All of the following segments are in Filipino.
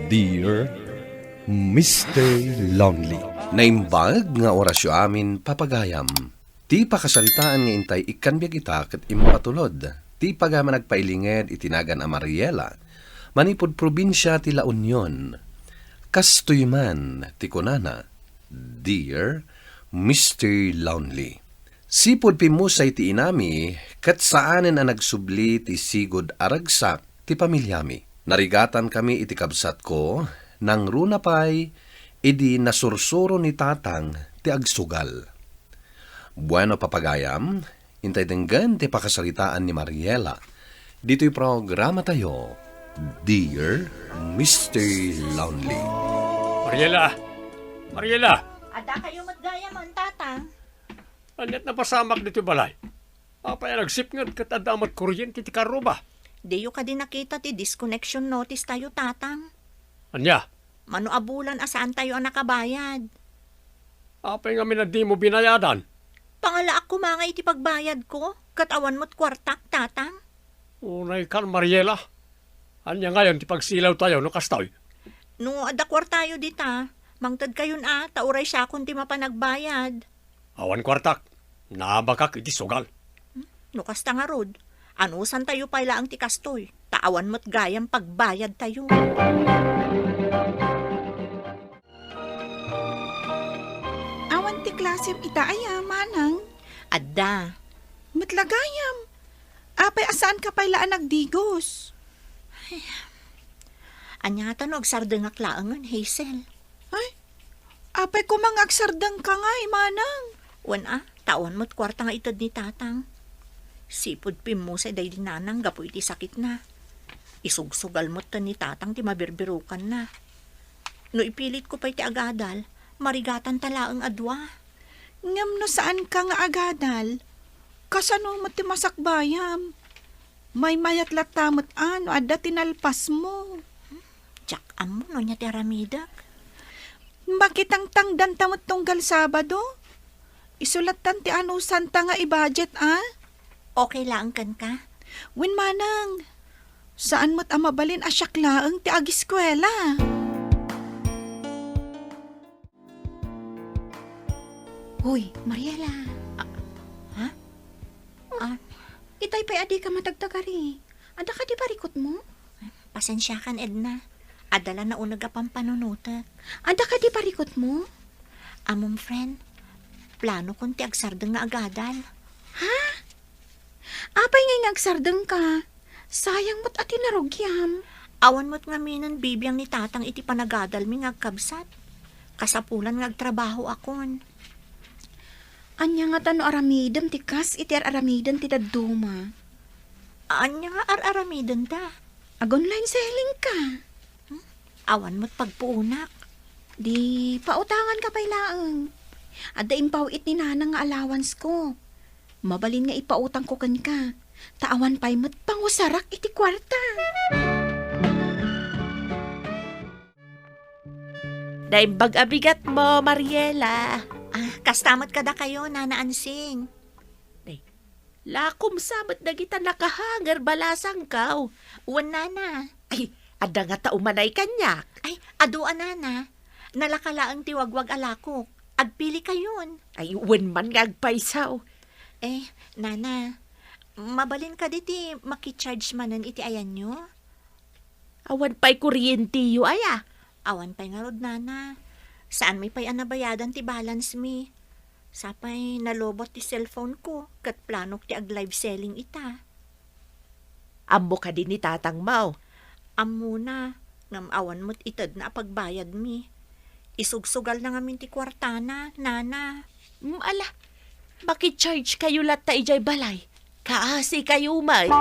Dear Mr. Lonely. Naimbag nga orasyo amin papagayam. Ti pakasalitaan nga intay ikan biya kita ket imo patulod. Ti pagama nagpailinged itinagan a Mariela. Manipod probinsya ti La Union. Kastoy man ti kunana. Dear Mr. Lonely. Sipod pimusay ti inami ket saanen a nagsubli ti sigod aragsak ti pamilyami. Narigatan kami iti kabsat ko nang runapay idi nasursuro ni tatang ti agsugal. Bueno papagayam, intay denggan ti pakasalitaan ni Mariela. Dito'y programa tayo, Dear Mr. Lonely. Mariela! Mariela! Ada kayo maggaya man, tatang. Anyat na pasamak dito balay. Apay nagsipngat kat adamat kuryente ti karo ba? Diyo ka din nakita ti disconnection notice tayo, tatang. Anya? Mano abulan asaan tayo ang nakabayad. Apay nga minadi mo binayadan. Pangala ako mga iti pagbayad ko. Katawan mo't kwartak, tatang. Unay kan Mariela. Anya ngayon ti pagsilaw tayo no kastoy. No, ada kwartayo dita. Mangtad kayon tauray siya kung ti mapanagbayad. Awan kwartak. Nabakak iti sugal. No, kasta nga rod. Anusan tayo pala ang tikastoy. Taawan mo't gayam pagbayad tayo. Awan ti klasem itaaya, manang. Ada. Matlagayam. Apay asaan ka pala nagdigos? Anya tanog sardengak laangan, Hazel. Ay, apay ko mangagsardang ka nga, manang. Wan tawan mo't kwarta nga itad ni tatang. Sipod pimusay day dinanang gapo iti sakit na. Isugsugal mo't ta ni tatang ti mabirbirukan na. No ipilit ko pa iti agadal, marigatan talaang adwa. Ngam no saan ka nga agadal? Kasano mo ti masakbayam? May mayat latamot ano, adda tinalpas mo. Tsak amo no niya ti aramidak. Bakit ang tangdan tamot tunggal Sabado? Isulatan ti ano santa nga i-budget, Okay lang kan ka? Win manang, saan mo't amabalin asyak laang ti agiskwela? Hoy, Mariela. Ha? Itay pa'y adi ka matagtagari. Ada ka di parikot mo? Pasensya kan, Edna. Adala na unag apang panunutak. Ada ka di parikot mo? Among friend, plano kong ti agsardeng nga agadal. Apay ngay ngagsardeng ka. Sayang mo't ati narugyam. Awan mo't nga minan bibiyang ni tatang iti panagadal mi ngagkabsat. Kasapulan ngagtrabaho akon. Anya nga tano aramidem ti kas iti aramidem ti daduma. Anya nga ar-aramiden ta. Ag-online selling ka. Awan mo't pagpuunak. Di pautangan ka pa'y laang. Ada impawit ni nanang nga allowance ko. Mabalin nga ipautang ko kan ka. Taawan pa'y mo't pangusarak iti kwarta. Daimbag abigat mo, Mariela. Kastamot kada kayo, Nana Ansing. Lakom sabat na kita nakahanger balasang kaw. Uwan, Nana. Ay, ada nga taumanay kanyak. Ay, aduan, Nana. Nalakalaang tiwagwag alakok. Agpili kayon. Ay, uwan man ngagpaysaw. Nana, mabalin ka diti makicharge manan iti ayan nyo? Awan pa'y kuryente yu aya. Awan pa'y nga rod, Nana. Saan may pa'y anabayadan ti balance mi? Sapay nalobot ti cellphone ko, kat planok ti ag-live selling ita. Ammo ka din ni tatang mau. Amuna, ngam awan mo't itad na pagbayad mi. Isugsugal na ngamin ti kwartana, Nana. Ala, makicharge kayo lat ta ijay balay. Kaasi kayo may.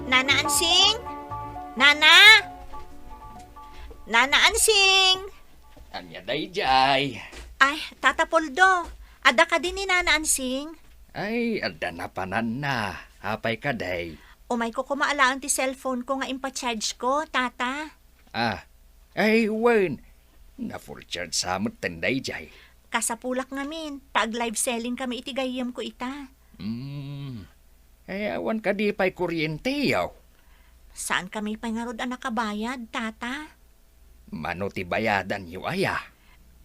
Nana Ansing? Nana? Nana Ansing? Anya dayjay. Ay, Tata Poldo. Ada ka din ni Nana Ansing? Ay, ada na panan na. Hapay ka day. Umay ko kumaalaan ti cellphone ko nga impacharge ko, Tata. Ay, wen. Na full charge sa amot tenday jay. Kasapulak ngamin, pag live selling kami iti gayam ko ita. Ay, awan ka di pa'y kuryente yaw. Saan kami pangarod ang nakabayad, tata? Mano ti bayadan yu aya.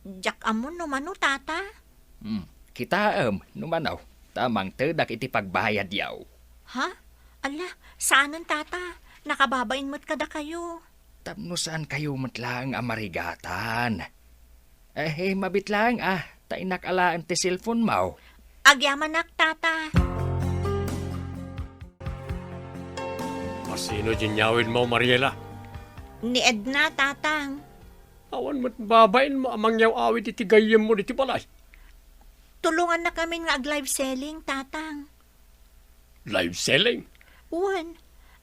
Jak amon no mano, tata? Kita numanaw. Tamang tedak iti pagbayad yaw. Ha? Ala, saanan, tata? Nakababain mo't kada kayo. Tapno saan kayo matlang amarigatan? Mabit lang tainak alaan ti cellphone mo. Agyamanak, tata. Masino jinyawin mo, Mariela? Ni Edna, tatang. Awan mo't babain mo amang yaw awit iti gayem mo diti balay. Tulungan na kami nga ag-live selling, tatang. Live selling. Uwan,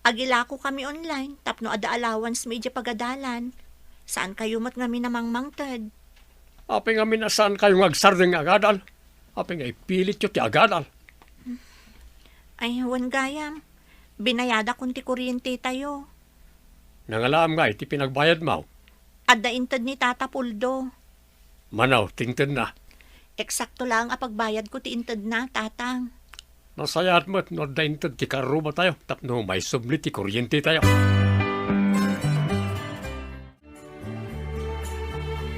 agila ko kami online, tapno ada allowance medya pagadalan. Saan kayo mat nga minamangmangtad? Aping amin asan kayo agsardeng agadal. Aping ay pilit yo ti agadal. Ay, huwan gayam. Binayada kong ti kuryente tayo. Nangalam nga iti pinagbayad mo. Adda intad ni Tata Puldo. Manaw, tingtad na. Eksakto lang ang pagbayad ko ti intad na, tatang. Nasayat mo't no daintad ti karuba tayo. Tapno may subli ti kuryente tayo.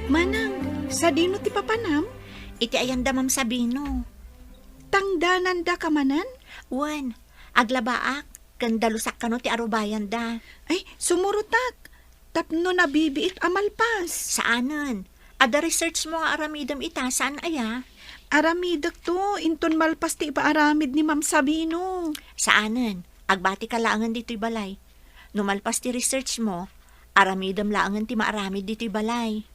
Manang, sa dino ti papanam? Iti ayan damam Sabino. Tangdanan da ka manan? Uwan, aglabaak. Gandalusak kano ti arubayan da. Ay, sumurutak. Tapno nabibiit amalpas. Saanan? Ada research mo nga aramidam ita, saan aya? Aramidak to, inton malpas ti ipaaramid ni Ma'am Sabino. Saanan? Agbati ka laangan dito'y balay. Numalpas ti research mo, aramidam laangan ti maaramid dito'y balay.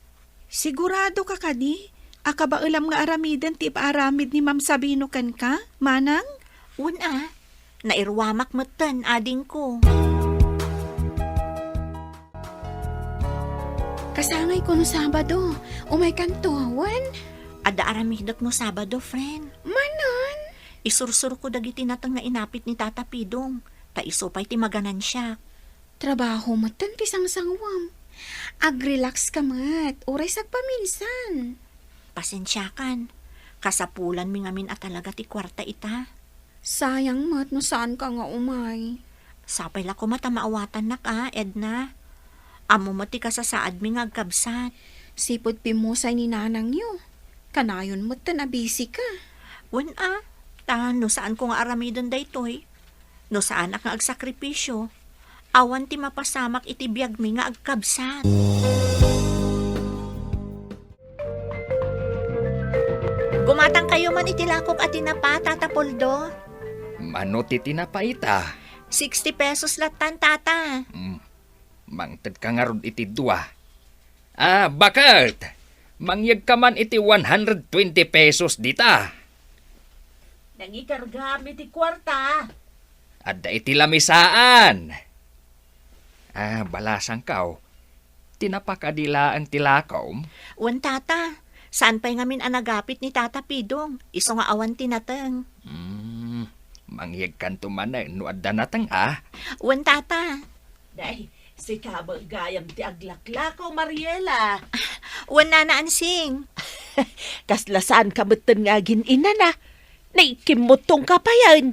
Sigurado ka kadi? Akaba ulam nga aramidan ti ipaaramid ni Ma'am Sabino kan ka, manang? Una, nairwamak matan ading ko. Kasangay ko no Sabado. Umay kantuawan. Ada aramidak no Sabado, friend. Manon. Isursur ko dagiti natang na inapit ni Tata Pidong. Taisupay ti maganan siya. Trabaho matan ti sangsangwam. Ag-relax ka mat. Uray sagpaminsan. Pasensyakan. Kasapulan mi ngamin at talaga ti kwarta ita. Sayang mat no saan ka nga umay. Sapay la ko mata maawatan na ka, Edna. Amo mo ti kasasaad mi nga agkabsat. Sipod pimusay ni nanang yo. Kanayon mo't tan abisi ka. Wen no saan ko nga aramidon daytoy? No saan ak nga agsakripisyo? Awan ti mapasamak iti biyag mi nga agkabsat. Gumatang kayo man iti lakok at tinapa, Tata Poldo. Mano ti tinapaita? 60 pesos latan, Tata. Mangted ka nga rod iti dua. Bakit? Mangyag ka man iti 120 pesos dita. Nangikarga mi ti kwarta. Adda iti lamisaan. Balasang kaw. Tinapakadilaan tilakom. Wen, Tata. Saan pa'y ngamin anagapit ni Tata Pidong? Iso nga awan tinateng. Mangyag kan tumanay no adda natang Wen, Tata. Day, si kabang gayam ti aglaklakaw, Mariela. Wen, nanaansing. Kaslasaan ka beton nga ginina na. Naikimutong ka pa yan.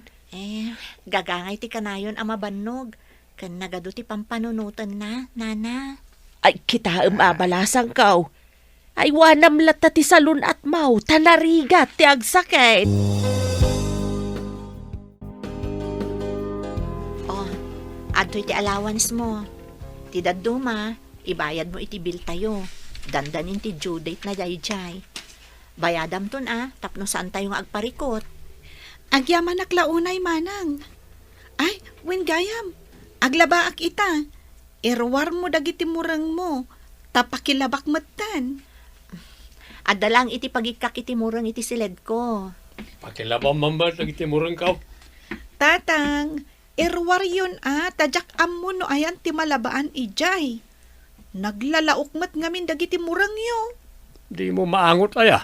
Gagangay ti kanayon ang mabannog. Kan nagado ti pampanunutan na, nana. Ay, kita abalasang kaw. Ay, wanam lata ti salun at mau. Tanarigat ti agsakit. Adto'y ti allowance mo. Ti daduma, ibayad mo iti bill tayo. Dandanin ti due date na jay-jay. Bayadam ton tapno saan tayo nga agparikot. Agyaman aklaunay manang. Ay, wen gayam. Aglabaak ita. Irwar mo dagiti murang mo. Tapakilabak matan. Adalang iti pagikak iti murang iti siled ko. Pakilabang mambat lagi timurang ka. Tatang, irwar yun tadyak ammo no ayan ti malabaan ijay. Naglalaukmat ngamin dagiti murang yo. Di mo maangot aya.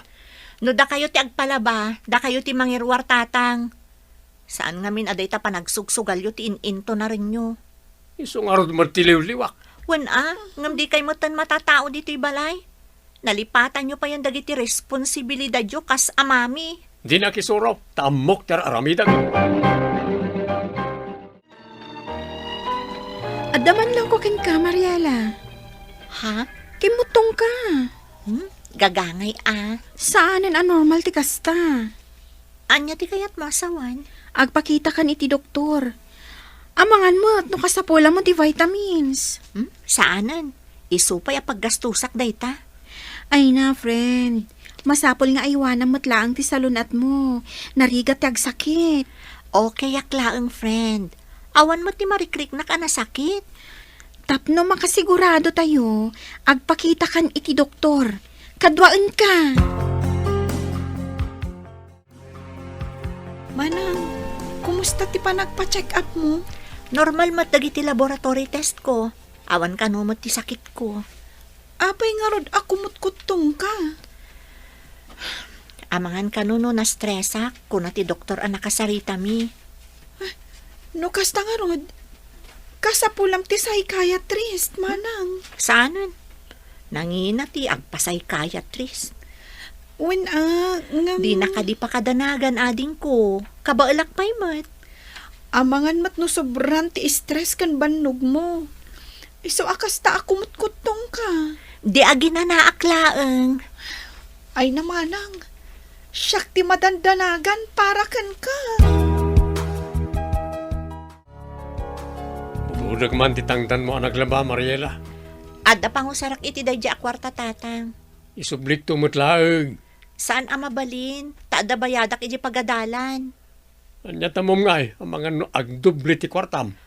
No da kayo ti agpalaba, da kayo ti mangirwar, tatang. Saan ngamin aday ta panagsugsugal yo ti ininto na rin yo. Isong arod matiliw-liwak. Wen ngam di kay matan matatao dito'y balay. Nalipatan nyo pa yan dagiti responsibilidad yo kas amami. Di na kisuro, tamok tar aramidag. Adaman lang ko kin ka, Mariela. Ha? Kimutong ka. Gagangay Saanan anormal ti kasta? Anya ti kayat masawan? Agpakita kan iti doktor. Amangan mo at no kasapula mo ti vitamins. Saanan? Isupay a paggastusak dayta. Ay na, friend. Masapol nga iwanan mo't laang ti salunat mo. Narigat ti agsakit. Okay aklaang friend. Awan mo ti marikrik na ka nasakit. Tapno makasigurado tayo, agpakita kan iti doktor. Kadwaan ka. Manang, kumusta ti pa nagpa-check up mo? Normal mat dagiti laboratory test ko. Awan ka no ti sakit ko. Apay nga rod ako mutkutong ka. Amangan ka no na stressak kuna ti doktor ang nakasarita mi. No kasta nga rod, kasapulam ti psychiatrist, manang. Saanan? Nangina ti agpa-psychiatrist. Nga... Di nakadi pa kadanagan ading ko. Kabaalak pa'y mat. Amangan mat no sobrang ti stress kan bannog mo. Iso akas ta ako mutkutong ka. Di agi na naaklaang. Ay namanang, siyak ti madandanagan para kan ka. Bumudag man titangdan mo ang naglaba, Mariela. Adda pang usarak iti dayja akwarta tatang. Isublik tumutlaang. Saan ang mabalin? Taada bayadak iti pagadalan. Anya tamom nga ang mga agdubli ti kwartam.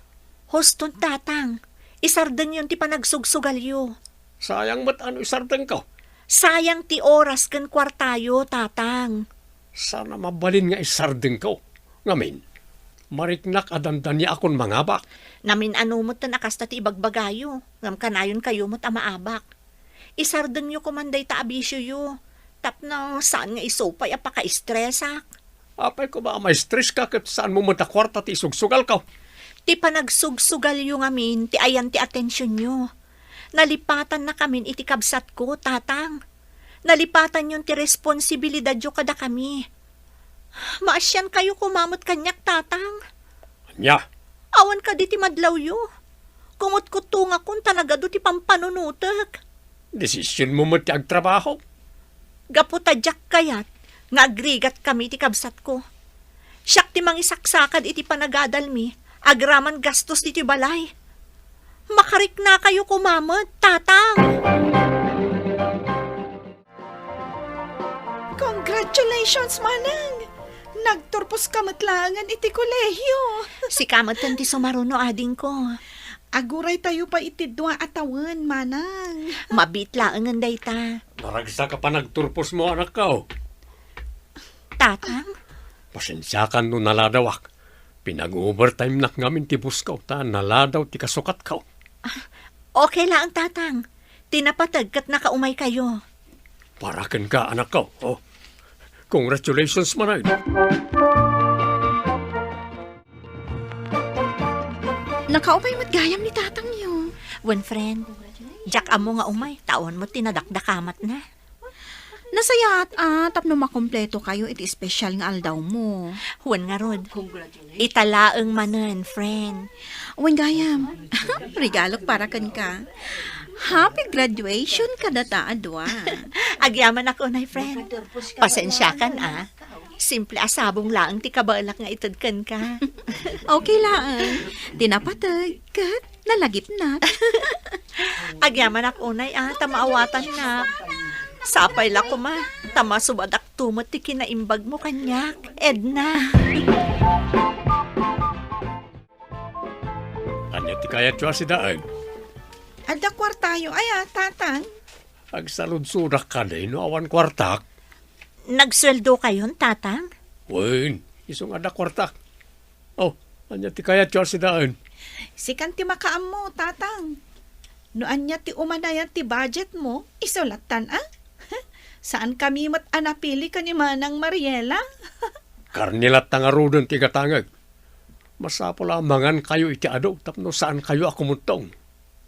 Hoston tatang. Isardan yun ti panagsugsugalyo. Sayang mat ano isardeng ko. Sayang ti oras kan kwartayo, tatang. Sana mabalin nga isardeng ko. Ngamin, mariknak adandan niya akon mangabak. Namin ano mo't na nakasta ti ibagbagayo. Ngam kanayon kayo mo't amaabak. Isardan nyo kumanday ta abisyo yo. Tapno saan nga isopay apaka-stressak. Apay ko ba may stress ka kat saan mo matakwarta ti isugsugal ka? Ti panagsugsugal yo ngamin, ti ayan ti atensyon nyo. Nalipatan na kamin iti kabsat ko, tatang. Nalipatan yun ti responsibilidad yo kada kami. Maasyan kayo kumamot kanyak, tatang. Anya, Awan ka di ti madlaw yo. Kumut-kutunga kun tanagado ti pampanunutek. desisyon mo mat ti agtrabaho. Gaputadyak kayat, nga agrigat kami ti kabsat ko. Siyak ti mangisaksakad iti panagadalmi, agraman gastos iti balay. Makarik na kayo kumamot, tatang. Congratulations, manang! Nagturpos ka matlangan iti kolehyo. Si kamatan ti sumaruno ading ko. Aguray tayo pa iti dua atawan, manang. Mabitlaang ang dayta. Naragsa ka pa nagturpos mo anak ka. Tatang, Pasensyakan no naladawak. Pinag-overtime nak ngamin ti buskaw ta naladaw ti kasukat ka. okay lang ang tatang. Tinapatag kat nakaumay kayo. Parakan ka anak ka. Oh. Congratulations manay. Nakaupay mo't gayam ni tatang niyo. One friend, Jack amo nga umay, taon mo tinadakdakamat na. Nasayat tapno makompleto kayo iti special nga aldaw mo. Huwan nga rod. Italaang manan, friend. Uwing gayam, regalok para kan ka. Happy graduation ka data adwa. Agyaman ako na, friend. Pasensya kan, Simple asabong laang ti kabaalak nga itadkan ka. Okay lang. Tinapatag kat nalagip na. Agyaman ako na, tamaawatan na. Sapay la ko ma, tama subadak tumot ti kinaimbag mo kanyak, Edna. Anya ti kayat yo si daan. Ada kwartayo, tatang. Agsalud-sudak ka din no awan kwartak. Nagsweldo kayon, tatang? Wen, isong ada kwartak. Oh, anya ti kayat yo si daan. Sikan ti makaam mo, tatang. No anya ti umanayan ti budget mo, isulatan, Saan kami mat anapili ka ni Manang Mariela? Karnilat tangarudon ti gatangag. Masapo lamangan kayo iti ado tapno saan kayo akumuntong.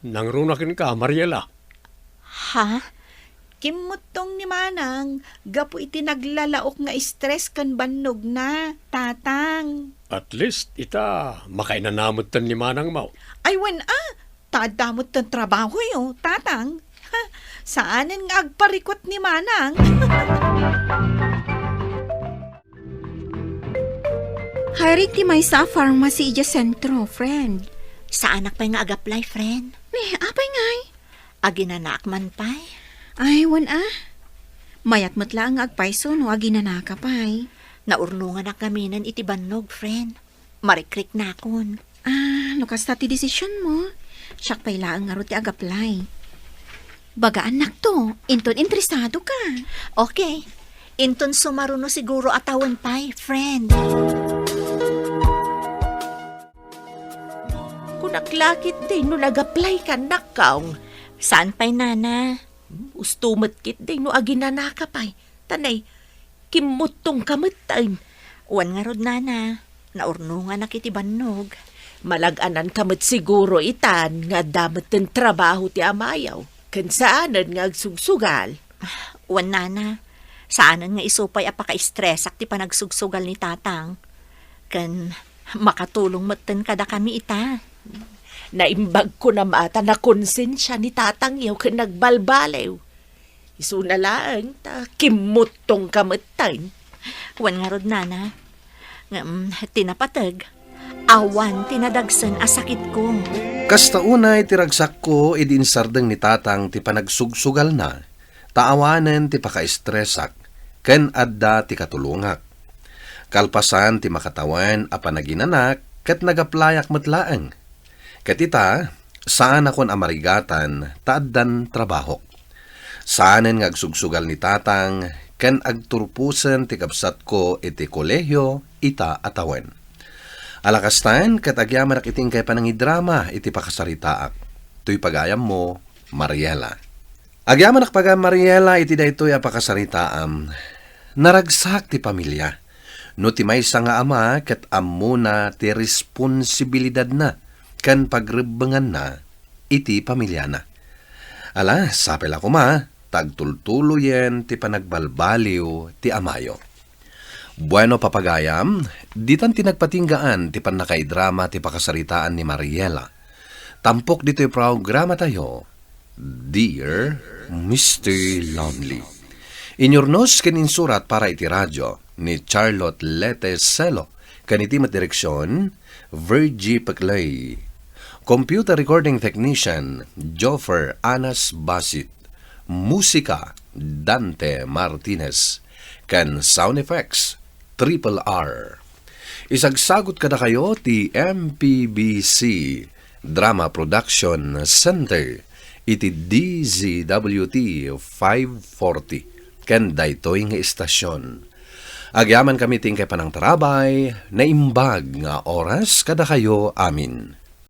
Nangrunakin ka, Mariela. Ha? Kimutong ni Manang, gapu iti naglalaok nga stress kan bannog na, tatang. At least ita makainanamot tan ni Manang Mau. Ay, wen Taadamot ng trabaho yo, tatang. Ha, saanin nga agparikot ni Manang? Hiring ti may sa pharmacy ija sentro, friend. Sa anak pa'y nga ag-apply, friend. Apay ngay. Aginanak man pa'y. Ay, wan Mayat matla ang agpaiso no aginanaka pay. Naurnungan na kaminan iti bannog, friend. Marikrik na akon. Lukas ti desisyon mo. Siyak pay laang nga ro ti ag-apply. Baga anak to, inton interesado ka. Okay. Inton sumaruno siguro atawan pa'y, friend. Kung naglakit din no nag-apply ka nakaw. Saan pa'y, nana? Ustumat kit din no aginanaka pa'y. Tanay, kimutong kamatay. Uwan nga rod, nana. Naurnungan na kiti bannog. Malaganan kamat siguro itan nga damat ng trabaho ti amayaw. Kansaanan nga agsugsugal. Uwan, nana. Saanan nga isupay apaka-stress ti panagsugsugal ni tatang. Kan makatulong matan kada kami ita. Naimbag ko na mata na konsensya ni tatang yaw ka nagbalbalew. Isu na lang, kimutong kamatay. Uwan nga rod, nana. Nga, tinapatag. Awan tinadagsan asakit ko. Kasta unay tiragsak ko idinsardeng ni tatang ti panagsugsugal na, taawanen ti paka-estresak, ken adda ti katulungak. Kalpasan ti makatawan a panaginanak, ket nagaplayak matlaeng. Katita, saan akon amarigatan, taaddan trabahok. Saanen nga agsugsugal ni tatang, ken agturpusen ti kapsat ko iti kolehyo, ita atawen. Alakastan, katagyaman ak iting kay panangidrama, iti pakasaritaak. Tuy pagayam mo, Mariela. Agyaman ak pagam Mariela, iti daytoy a pakasaritaam. Naragsak ti pamilya. No ti maysa nga ama, ket amuna ti responsibilidad na, kan pagrebengan na, iti pamilya na. Ala, sapel ako ma, tagtultuloyen ti panagbalbaliw ti amayo. Bueno papagayam, ditan tinagpatinggaan ti panakaidrama ti pakasaritaan ni Mariela. Tampok dito'y programa tayo, Dear Mr. Lonely. Inyornos kaninsurat para iti radyo ni Charlotte Leteselo, kaniti direksyon, Virgie Paclay. Computer recording technician, Joffer Anas Basit. Musika, Dante Martinez. Kan sound effects, Triple R. Isagsagot kada kayo ti MPBC Drama Production Center iti DZWT 540 ken daytoy nga istasyon. Agyaman kami ting kay panang tarabay na imbag nga oras kada kayo amin.